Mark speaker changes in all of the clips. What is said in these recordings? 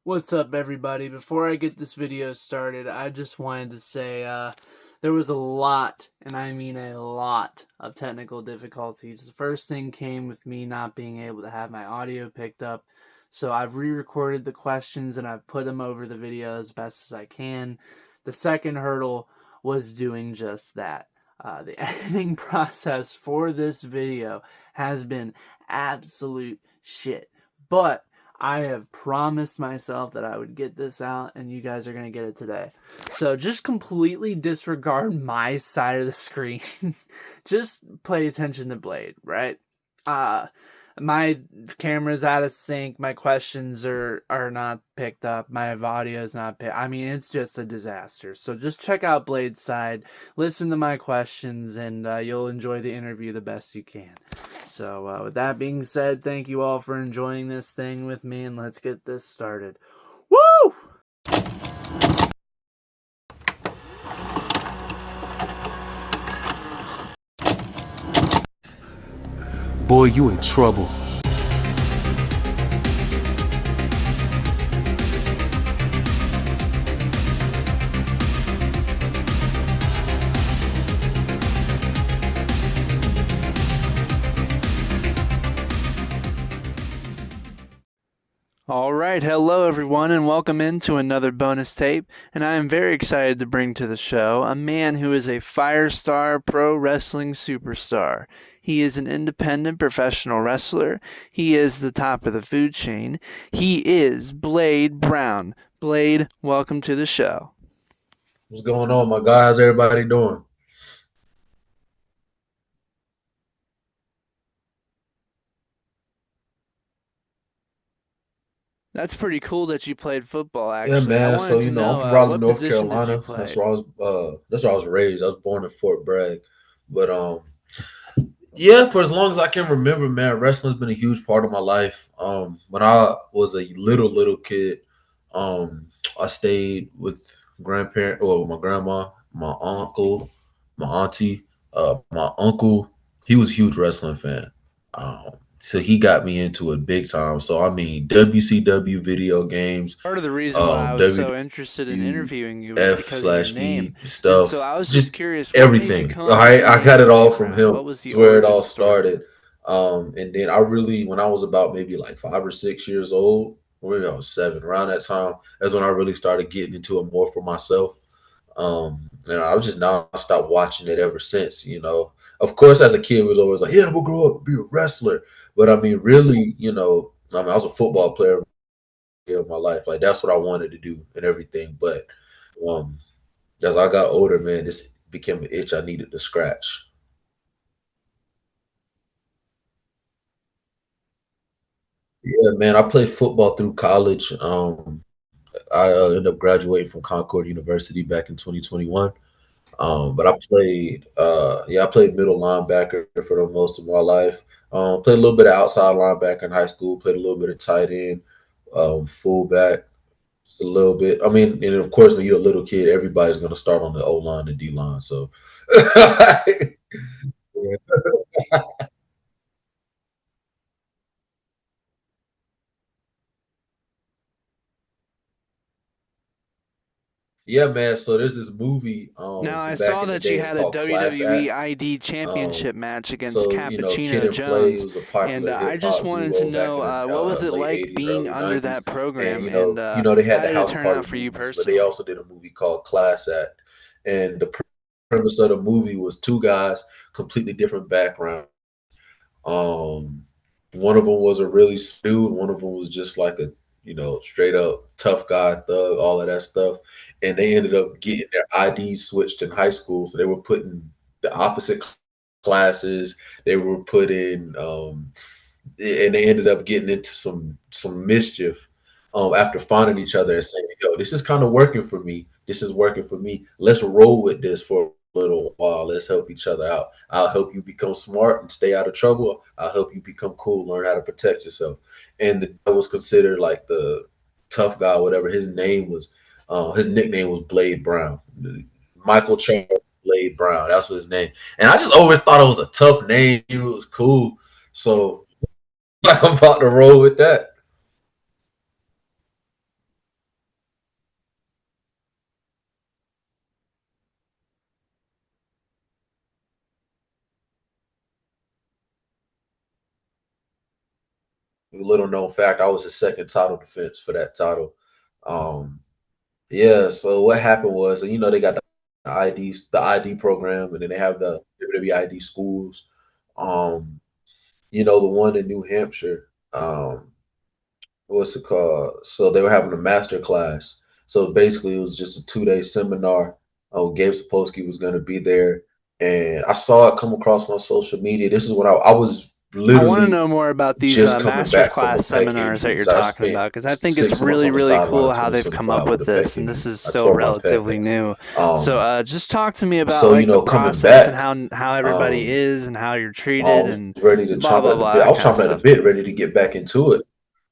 Speaker 1: What's up, everybody? Before I get this video started, I just wanted to say there was a lot, and I mean a lot, of technical difficulties. The first thing came with me not being able to have my audio picked up, so I've re-recorded the questions and I've put them over the video as best as I can. The second hurdle was doing just that. The editing process for this video has been absolute shit, but I have promised myself that I would get this out, and you guys are going to get it today. So just completely disregard my side of the screen. Just pay attention to Blade, right? My camera's out of sync. My questions are not picked up. My audio is not picked. I mean, it's just a disaster. So just check out Blade's side, listen to my questions, and you'll enjoy the interview the best you can. So with that being said, thank you all for enjoying this thing with me, and let's get this started. Woo!
Speaker 2: Boy, you in trouble.
Speaker 1: All right, hello everyone, and welcome into another bonus tape. And I am very excited to bring to the show a man who is a five-star pro wrestling superstar. He is an independent professional wrestler. He is the top of the food chain. He is Blade Brown. Blade, welcome to the show.
Speaker 3: What's going on, my guy? How's everybody doing?
Speaker 1: That's pretty cool that you played football, actually.
Speaker 3: Yeah, man.
Speaker 1: I wanted to
Speaker 3: I'm
Speaker 1: know
Speaker 3: from Raleigh,
Speaker 1: what
Speaker 3: North
Speaker 1: position did you
Speaker 3: Carolina.
Speaker 1: play?
Speaker 3: That's where I was raised. I was born in Fort Bragg. But yeah, for as long as I can remember, man, wrestling's been a huge part of my life. When I was a little kid, I stayed with my grandma, my uncle, my auntie, my uncle. He was a huge wrestling fan. So he got me into it big time. So I mean, WCW video games,
Speaker 1: Part of the reason why I was so interested in interviewing you was because of your name.
Speaker 3: WF/B
Speaker 1: And so
Speaker 3: stuff,
Speaker 1: I was just
Speaker 3: just
Speaker 1: curious, what made you
Speaker 3: everything.
Speaker 1: come
Speaker 3: All
Speaker 1: up with
Speaker 3: right,
Speaker 1: the
Speaker 3: I
Speaker 1: name
Speaker 3: got it all
Speaker 1: Blade
Speaker 3: from
Speaker 1: Brown?
Speaker 3: him.
Speaker 1: What was the
Speaker 3: It's where it all
Speaker 1: origin story?
Speaker 3: started. And then I really, when I was about maybe like 5 or 6 years old, or maybe I was seven, around that time, that's when I really started getting into it more for myself. And I was just now I stopped watching it ever since. Of course, as a kid, we was always like, "Yeah, we'll grow up and be a wrestler." But I mean, really, I was a football player of my life. Like that's what I wanted to do and everything. But um, as I got older, man, this became an itch I needed to scratch. Yeah, man, I played football through college. I ended up graduating from Concord University back in 2021. But I played middle linebacker for the most of my life. Played a little bit of outside linebacker in high school. Played a little bit of tight end, fullback, just a little bit. I mean, and of course, when you're a little kid, everybody's going to start on the O line and D line. So, yeah, man. So there's this movie
Speaker 1: Now, I
Speaker 3: from back
Speaker 1: saw
Speaker 3: in the
Speaker 1: that
Speaker 3: day.
Speaker 1: you
Speaker 3: It's
Speaker 1: had a
Speaker 3: called Class
Speaker 1: WWE
Speaker 3: Act.
Speaker 1: ID
Speaker 3: Um,
Speaker 1: Championship match against
Speaker 3: Kid
Speaker 1: Cappuccino
Speaker 3: and Play
Speaker 1: Jones,
Speaker 3: was a
Speaker 1: and
Speaker 3: popular
Speaker 1: I
Speaker 3: hip
Speaker 1: just
Speaker 3: hop
Speaker 1: wanted to
Speaker 3: duo back
Speaker 1: know
Speaker 3: in the
Speaker 1: what was it
Speaker 3: late
Speaker 1: like
Speaker 3: '80s,
Speaker 1: being
Speaker 3: early
Speaker 1: under
Speaker 3: '90s,
Speaker 1: that
Speaker 3: and
Speaker 1: program, and
Speaker 3: they had
Speaker 1: how
Speaker 3: the
Speaker 1: did it
Speaker 3: House
Speaker 1: turn
Speaker 3: Party
Speaker 1: out for you
Speaker 3: movies, but they
Speaker 1: personally?
Speaker 3: also did a movie called Class Act, and the premise of the movie was two guys, completely different background. Um, One of them was a really dude. One of them was just like a straight up tough guy, thug, all of that stuff. And they ended up getting their IDs switched in high school, so they were put in the opposite classes. They were put in, and they ended up getting into some mischief. After finding each other and saying, "Yo, this is kind of working for me. This is working for me. Let's roll with this for a little while. Let's help each other out. I'll help you become smart and stay out of trouble. I'll help you become cool, learn how to protect yourself." And the guy was considered like the tough guy, whatever. His nickname was Blade Brown. Michael Charles Blade Brown. That's what his name. And I just always thought it was a tough name. It was cool. So I'm about to roll with that. Little known fact, I was his second title defense for that title. Um, yeah. So what happened was, you know, they got the ID program, and then they have the WWE ID schools. Um, you know, the one in New Hampshire. What's it called? So they were having a master class. So basically, it was just a 2 day seminar. Gabe Sapolsky was going to be there, and I saw it come across my social media. This is when I was
Speaker 1: I want to
Speaker 3: literally
Speaker 1: know more about these
Speaker 3: just coming
Speaker 1: master's
Speaker 3: back from a
Speaker 1: class
Speaker 3: pec
Speaker 1: seminars that
Speaker 3: injury
Speaker 1: you're
Speaker 3: because I
Speaker 1: talking
Speaker 3: spent
Speaker 1: about, because I think it's
Speaker 3: 6 months
Speaker 1: really,
Speaker 3: on the
Speaker 1: really
Speaker 3: sideline
Speaker 1: cool
Speaker 3: in
Speaker 1: how they've come up
Speaker 3: 2025 with
Speaker 1: with
Speaker 3: a
Speaker 1: this,
Speaker 3: pec
Speaker 1: and this
Speaker 3: injury.
Speaker 1: is
Speaker 3: I
Speaker 1: still
Speaker 3: tore my pec.
Speaker 1: relatively new. So,
Speaker 3: Um,
Speaker 1: just talk to me about
Speaker 3: so
Speaker 1: like the
Speaker 3: coming
Speaker 1: process and
Speaker 3: back,
Speaker 1: how everybody
Speaker 3: um,
Speaker 1: is and how you're
Speaker 3: I
Speaker 1: treated
Speaker 3: was
Speaker 1: and
Speaker 3: ready to
Speaker 1: blah
Speaker 3: chomp
Speaker 1: blah
Speaker 3: at the
Speaker 1: blah,
Speaker 3: bit. I
Speaker 1: that
Speaker 3: was
Speaker 1: kind of
Speaker 3: chomping at the
Speaker 1: stuff.
Speaker 3: bit, ready to get back into it.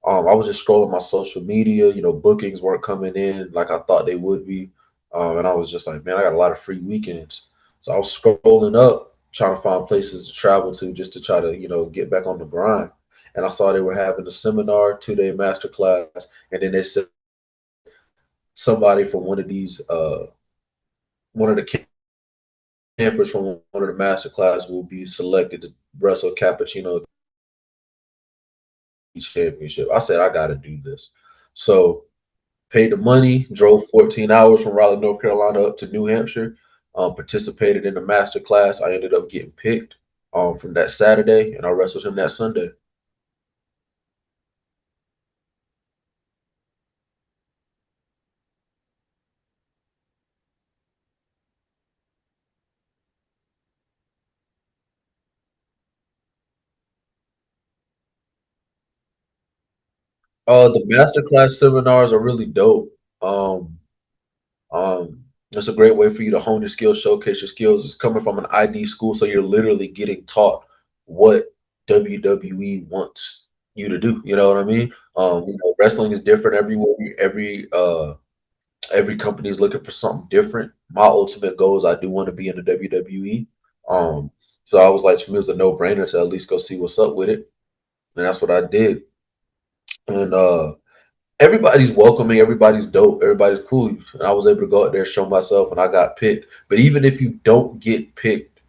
Speaker 3: I was just scrolling my social media. Bookings weren't coming in like I thought they would be, and I was just like, man, I got a lot of free weekends. So I was scrolling up, trying to find places to travel to, just to try to get back on the grind. And I saw they were having a seminar, 2 day master class, and then they said somebody from one of the campers from one of the master class will be selected to wrestle Cappuccino championship. I said I got to do this. So paid the money, drove 14 hours from Raleigh, North Carolina up to New Hampshire, participated in the master class. I ended up getting picked from that Saturday, and I wrestled him that Sunday. The masterclass seminars are really dope. Um, it's a great way for you to hone your skills, showcase your skills. It's coming from an ID school, so you're literally getting taught what WWE wants you to do. You know what I mean? Wrestling is different everywhere. Every company is looking for something different. My ultimate goal is I do want to be in the WWE. Um, so I was like, for me, it was a no brainer to at least go see what's up with it, and that's what I did. And everybody's welcoming, everybody's dope, everybody's cool. And I was able to go out there, show myself, and I got picked. But even if you don't get picked,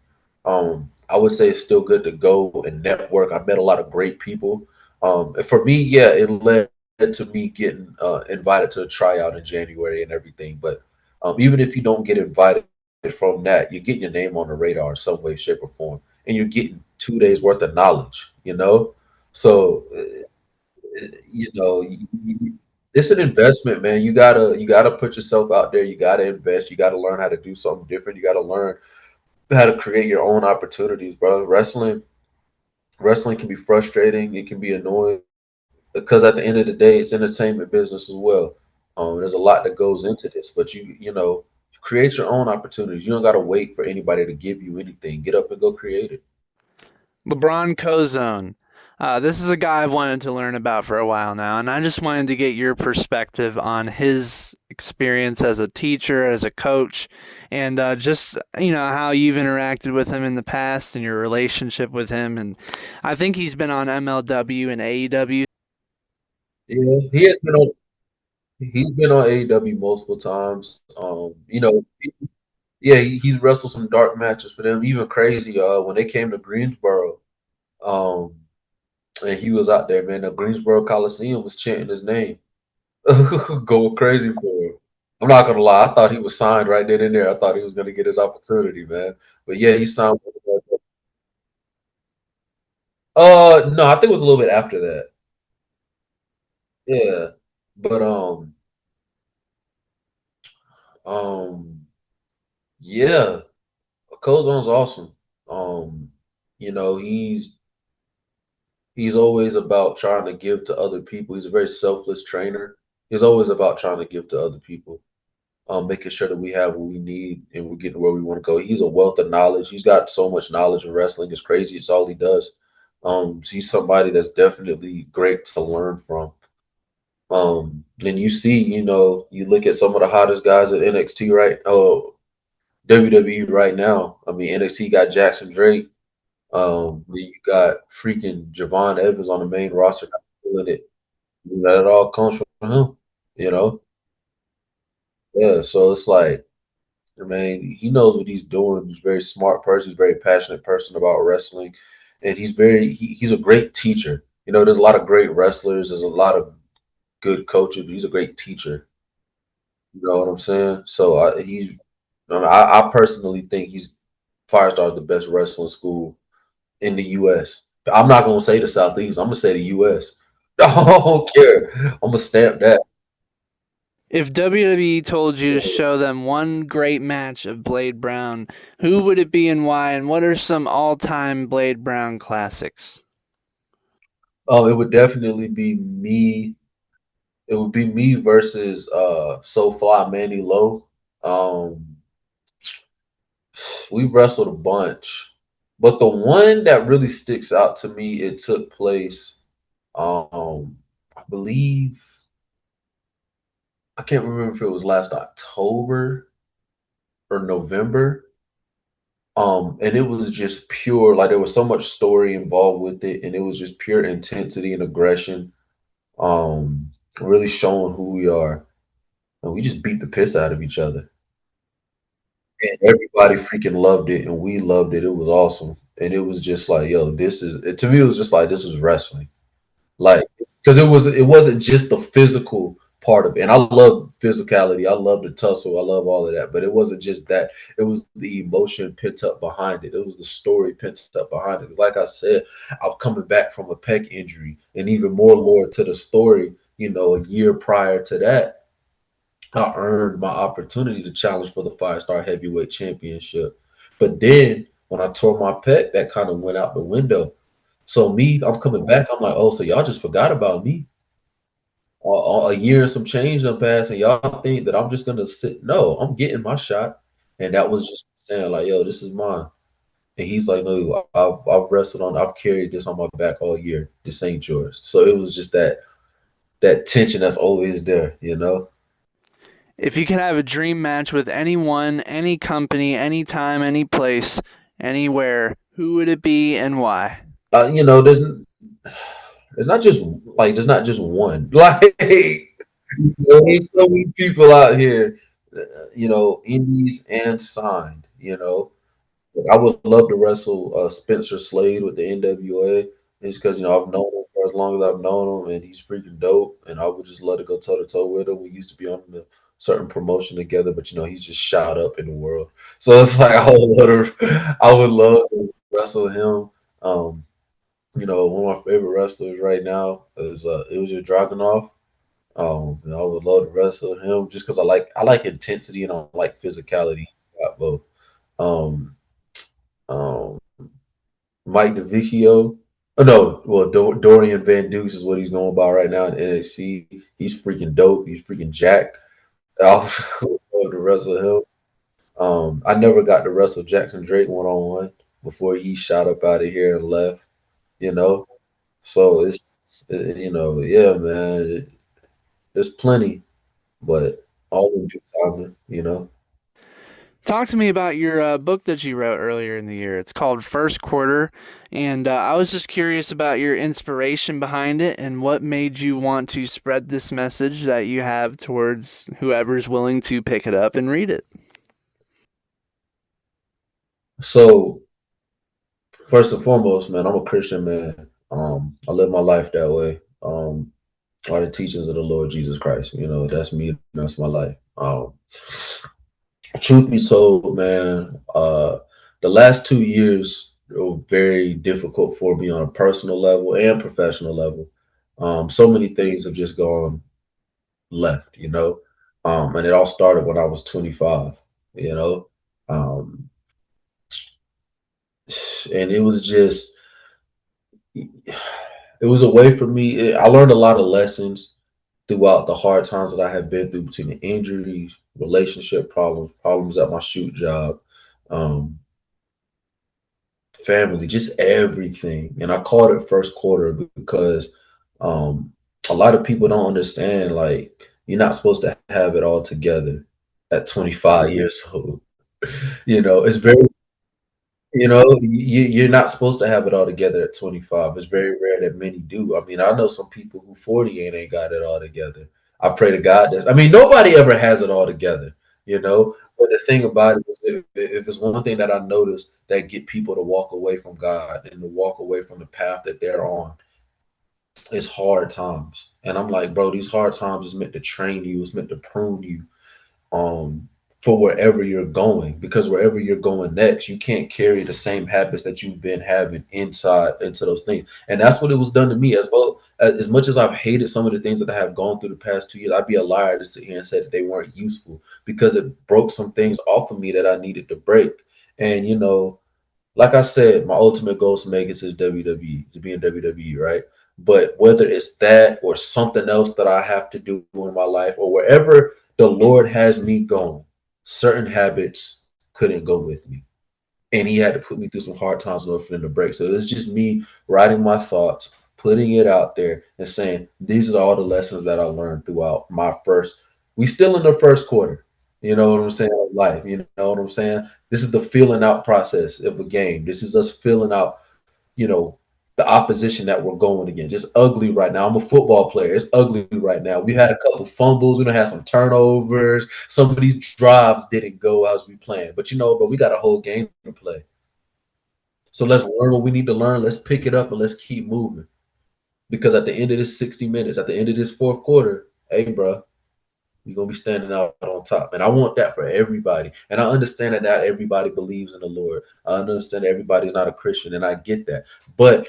Speaker 3: I would say it's still good to go and network. I met a lot of great people. And for me, yeah, it led to me getting invited to a tryout in January and everything. But even if you don't get invited from that, you're getting your name on the radar in some way, shape, or form, and you're getting 2 days worth of knowledge. So it's an investment, man. You gotta put yourself out there. You gotta invest. You gotta learn how to do something different. You gotta learn how to create your own opportunities, bro. Wrestling can be frustrating. It can be annoying because at the end of the day, it's entertainment business as well. There's a lot that goes into this, but create your own opportunities. You don't gotta wait for anybody to give you anything. Get up and go create it.
Speaker 1: LeBron Cozone. This is a guy I've wanted to learn about for a while now, and I just wanted to get your perspective on his experience as a teacher, as a coach, and just how you've interacted with him in the past and your relationship with him. And I think he's been on MLW and AEW.
Speaker 3: Yeah, he's been on AEW multiple times. Yeah, he's wrestled some dark matches for them. Even crazy, when they came to Greensboro, um, and he was out there, man. The Greensboro Coliseum was chanting his name, going crazy for him. I'm not gonna lie, I thought he was signed right then and there. I thought he was gonna get his opportunity, man. But yeah, he signed. No, I think it was a little bit after that. Yeah, but um, yeah, Cozone's awesome. Um, you know, he's always about trying to give to other people. He's a very selfless trainer. He's always about trying to give to other people, making sure that we have what we need and we're getting where we want to go. He's a wealth of knowledge. He's got so much knowledge in wrestling. It's crazy. It's all he does. So he's somebody that's definitely great to learn from. And you see, you look at some of the hottest guys at NXT, right? Oh, WWE right now. I mean, NXT got Jackson Drake. Then you got freaking Javon Evans on the main roster killing it. That all comes from him, you know? Yeah, so it's like, man, he knows what he's doing. He's a very smart person. He's a very passionate person about wrestling, and he's a great teacher. You know, there's a lot of great wrestlers. There's a lot of good coaches. But he's a great teacher. You know what I'm saying? So I personally think he's Firestar is the best wrestling school in the U.S. I'm not gonna say the Southeast. I'm gonna say the U.S. I don't care. I'm gonna stamp that.
Speaker 1: If WWE told you to show them one great match of Blade Brown, who would it be and why? And what are some all time Blade Brown classics?
Speaker 3: It would definitely be me. It would be me versus SoFly Manny Low. Um, we've wrestled a bunch, but the one that really sticks out to me, it took place. I believe I can't remember if it was last October or November. And it was just pure, like there was so much story involved with it, and it was just pure intensity and aggression. Really showing who we are. And we just beat the piss out of each other. And everybody freaking loved it, and we loved it. It was awesome. And it was just like, yo, this is to me, it was just like this was wrestling. Like, because it wasn't just the physical part of it. And I love physicality. I love the tussle. I love all of that. But it wasn't just that. It was the emotion pent up behind it. It was the story pent up behind it. 'Cause like I said, I'm coming back from a pec injury, and even more lore to the story. You know, a year prior to that, I earned my opportunity to challenge for the 5-star heavyweight championship. But then when I tore my pec, that kind of went out the window. So me, I'm coming back. I'm like, oh, so y'all just forgot about me. A year and some change done passed, and y'all think that I'm just gonna sit. No, I'm getting my shot. And that was just saying, like, yo, this is mine. And he's like, no, I've wrestled on, I've carried this on my back all year. This ain't yours. So it was just that tension that's always there, you know.
Speaker 1: If you could have a dream match with anyone, any company, anytime, any place, anywhere, who would it be and why?
Speaker 3: You know, there's not just like there's not just one. Like, there's so many people out here, indies and signed. I would love to wrestle Spencer Slade with the NWA. It's because I've known him for as long as I've known him, and he's freaking dope. And I would just love to go toe to toe with him. We used to be on a certain promotion together, but he's just shot up in the world. So it's like I would love to wrestle him. Um, one of my favorite wrestlers right now is Ilja Dragunov. And I would love to wrestle him just because I like intensity and I like physicality. Got both. Um, um, Mike DeVicchio. Oh no, well Dorian Van Dukes is what he's going by right now in NXT. He's freaking dope. He's freaking jacked. I would love to wrestle him. I never got to wrestle Jackson Drake one on one before he shot up out of here and left. You know, so yeah, man. There's plenty, but all in due time.
Speaker 1: Talk to me about your book that you wrote earlier in the year. It's called First Quarter, and I was just curious about your inspiration behind it and what made you want to spread this message that you have towards whoever's willing to pick it up and read it.
Speaker 3: So first and foremost, man, I'm a Christian man. I live my life that way. Are the teachings of the Lord Jesus Christ. That's me. That's my life. Truth be told, man, the last 2 years were very difficult for me on a personal level and professional level. So many things have just gone left, and it all started when I was 25, you know, um, and it was just, it was a way for me. I learned a lot of lessons throughout the hard times that I have been through between the injuries, relationship problems, problems at my shoot job, um, family, just everything. And I called it first quarter because um, a lot of people don't understand, like, you're not supposed to have it all together at 25 years old. It's very you're not supposed to have it all together at 25. It's very rare that many do. I mean, I know some people who 40 and ain't got it all together. I pray to God that, I mean, nobody ever has it all together. But the thing about it is, if it's one thing that I noticed that get people to walk away from God and to walk away from the path that they're on, It's hard times. And I'm like, bro, these hard times is meant to train you, it's meant to prune you um for wherever you're going, because wherever you're going next, you can't carry the same habits that you've been having inside into those things. And that's what it was done to me. As well, as much as I've hated some of the things that I have gone through the past 2 years, I'd be a liar to sit here and say that they weren't useful, because it broke some things off of me that I needed to break. And like I said, my ultimate goal is to make it to WWE, to be in WWE, right? But whether it's that or something else that I have to do in my life, or wherever the Lord has me going, certain habits couldn't go with me. And he had to put me through some hard times in order for them to break. So it's just me writing my thoughts, putting it out there, and saying these are all the lessons that I learned throughout my first. We still in the first quarter. You know what I'm saying? Of life. You know what I'm saying? This is the feeling out process of a game. This is us feeling out, you know, the opposition that we're going against. It's ugly right now. I'm a football player. It's ugly right now. We had a couple fumbles. We done had some turnovers. Some of these drives didn't go as we planned. But we got a whole game to play. So let's learn what we need to learn. Let's pick it up and let's keep moving. Because at the end of this 60 minutes, at the end of this fourth quarter, hey, bro, we're gonna be standing out on top. And I want that for everybody. And I understand that not everybody believes in the Lord. I understand that everybody's not a Christian, and I get that. But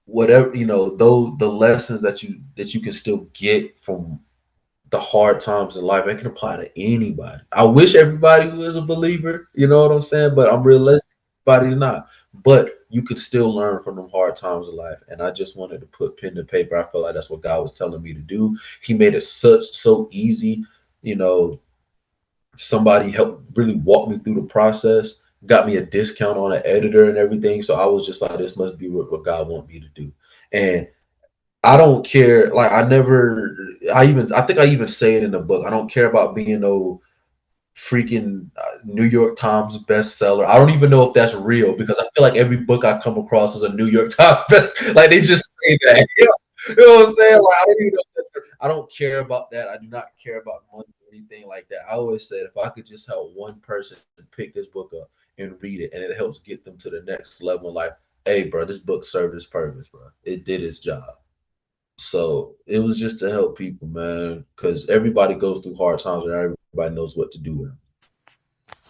Speaker 3: whatever, those the lessons that you can still get from the hard times in life, it can apply to anybody. I wish everybody was a believer, you know what I'm saying? But I'm realistic, everybody's not. But you could still learn from them hard times in life. And I just wanted to put pen to paper. I felt like that's what God was telling me to do. He made it so easy. You know, somebody helped really walk me through the process, got me a discount on an editor and everything. So I was just like, this must be what God want me to do. And I don't care. Like I think I even say it in the book. I don't care about being no freaking New York Times bestseller. I don't even know if that's real, because I feel like every book I come across is a New York Times best. Like they just say that. You know what I'm saying? Like I don't even know if that's true. I don't care about that. I do not care about money or anything like that. I always said if I could just help one person pick this book up and read it, and it helps get them to the next level in life. Hey, bro, this book served its purpose, bro. It did its job. So it was just to help people, man, because everybody goes through hard times and everybody knows what to do with them.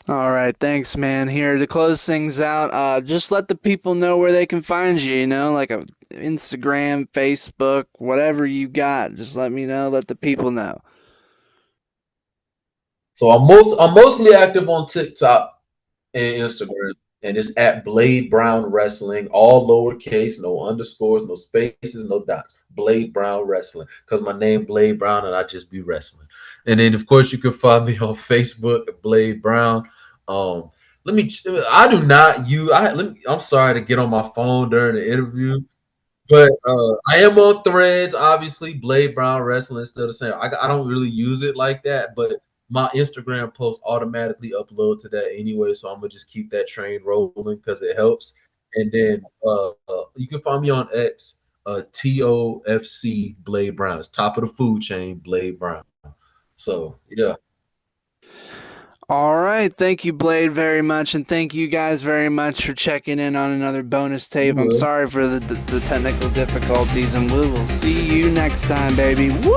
Speaker 1: All right, thanks, man. Here to close things out, just let the people know where they can find you. Like a Instagram, Facebook, whatever you got. Just let me know. Let the people know.
Speaker 3: So I'm mostly active on TikTok and Instagram, and it's at Blade Brown Wrestling, all lowercase, no underscores, no spaces, no dots. Blade Brown Wrestling, because my name Blade Brown, and I just be wrestling. And then of course you can find me on Facebook, Blade Brown. Um, let me. I do not use. I'm sorry to get on my phone during the interview. But I am on Threads, obviously. Blade Brown Wrestling is still the same. I don't really use it like that, but my Instagram post automatically upload to that anyway, so I'm gonna just keep that train rolling because it helps. And then you can find me on X, TOFC Blade Brown. It's top of the food chain, Blade Brown. So yeah,
Speaker 1: All right, thank you, Blade, very much, and thank you guys very much for checking in on another bonus
Speaker 3: you
Speaker 1: tape. I'm
Speaker 3: will.
Speaker 1: sorry for the technical difficulties, and we will see you next time, baby. Woo!